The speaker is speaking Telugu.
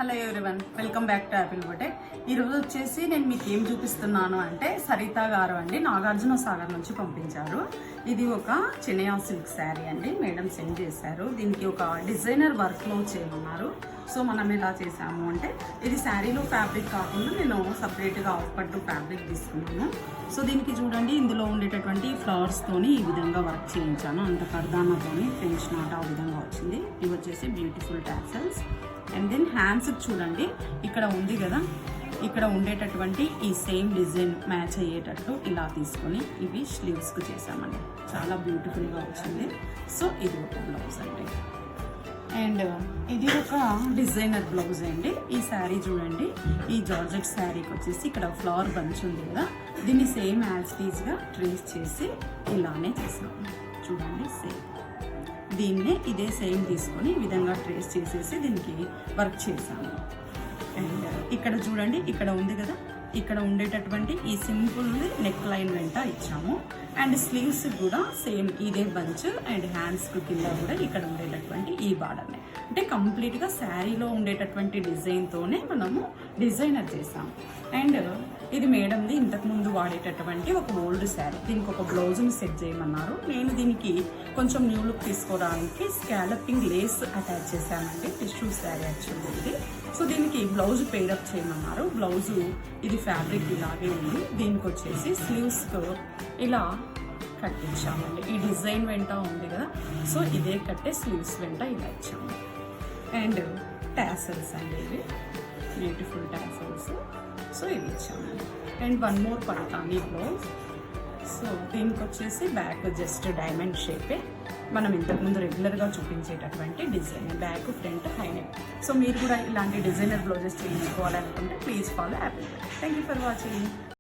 Hello everyone, welcome back to Apple boutique. ఈరోజు వచ్చేసి నేను మీకు ఏం చూపిస్తున్నాను అంటే సరిత గారు అండి నాగార్జున సాగర్ నుంచి పంపించారు. ఇది ఒక చెన్నై సిల్క్ శారీ అండి. మేడం సెండ్ చేశారు. దీనికి ఒక డిజైనర్ వర్క్లో చేయమన్నారు. సో మనం ఎలా చేసాము అంటే ఇది శారీలో ఫ్యాబ్రిక్ కాకుండా నేను సపరేట్గా ఆఫ్ పట్టు ఫ్యాబ్రిక్ తీసుకున్నాను. సో దీనికి చూడండి, ఇందులో ఉండేటటువంటి ఫ్లవర్స్తోని ఈ విధంగా వర్క్ చేయించాను. అంత కర్దానాతోని ఫ్రెంచ్ నాట్ ఆ విధంగా వచ్చింది. ఇవి వచ్చేసి beautiful tassels. And then hands చూడండి, ఇక్కడ ఉంది కదా, ఇక్కడ ఉండేటటువంటి ఈ సేమ్ డిజైన్ మ్యాచ్ అయ్యేటట్టు ఇలా తీసుకొని ఇవి స్లీవ్స్కి చేసామండి. చాలా బ్యూటిఫుల్గా వచ్చింది. సో ఇది ఒక బ్లౌజ్ అండి. అండ్ ఇది ఒక డిజైనర్ బ్లౌజ్ అండి. ఈ శారీ చూడండి, ఈ జార్జెట్ శారీకి వచ్చేసి ఇక్కడ ఫ్లవర్ బంచ్ ఉంది కదా, దీన్ని సేమ్ యాజ్ టీజ్గా ట్రేస్ చేసి ఇలానే చేసాము. చూడండి, సేమ్ దీన్నే ఇదే సేమ్ తీసుకొని ఈ విధంగా ట్రేస్ చేసేసి దీనికి వర్క్ చేసాము. అండ్ ఇక్కడ చూడండి, ఇక్కడ ఉంది కదా, ఇక్కడ ఉండేటటువంటి ఈ సింపుల్ నెక్ లైన్ వెంట ఇచ్చాము. అండ్ స్లీవ్స్ కూడా సేమ్ ఇదే బంచ్. అండ్ హ్యాండ్స్కి కింద కూడా ఇక్కడ ఉండేటటువంటి ఈ బార్డర్ని, అంటే కంప్లీట్గా శారీలో ఉండేటటువంటి డిజైన్తోనే మనము డిజైనర్ చేసాము. అండ్ ఇది మేడంది ఇంతకుముందు వాడేటటువంటి ఒక ఓల్డ్ శారీ. దీనికి ఒక బ్లౌజ్ని సెట్ చేయమన్నారు. నేను దీనికి కొంచెం న్యూ లుక్ తీసుకోవడానికి స్కాలపింగ్ లేస్ అటాచ్ చేశానండి. టిష్యూ శారీ యాక్చువల్లీ ఇది. సో దీనికి బ్లౌజ్ పేరప్ చేయమన్నారు. బ్లౌజు ఇది ఫ్యాబ్రిక్ ఇలాగే ఉంది. దీనికి వచ్చేసి స్లీవ్స్కు ఇలా కట్టించామండి. ఈ డిజైన్ వెంట ఉంది కదా, సో ఇదే కట్టే స్లీవ్స్ వెంట ఇలా ఇచ్చాము. అండ్ టాసల్స్ అండి, ఇవి బ్యూటిఫుల్ టాసల్స్. సో ఇది ఇచ్చాము. అండ్ వన్ మోర్ పడతాను ఈ బ్లౌజ్. సో దీనికి వచ్చేసి బ్యాక్ జస్ట్ డైమండ్ షేపే, మనం ఇంతకుముందు రెగ్యులర్గా చూపించేటటువంటి design. Back, front, high neck. So మీరు కూడా ఇలాంటి డిజైనర్ బ్లౌజెస్ చేయించుకోవాలనుకుంటే please follow Apple. Thank you for watching.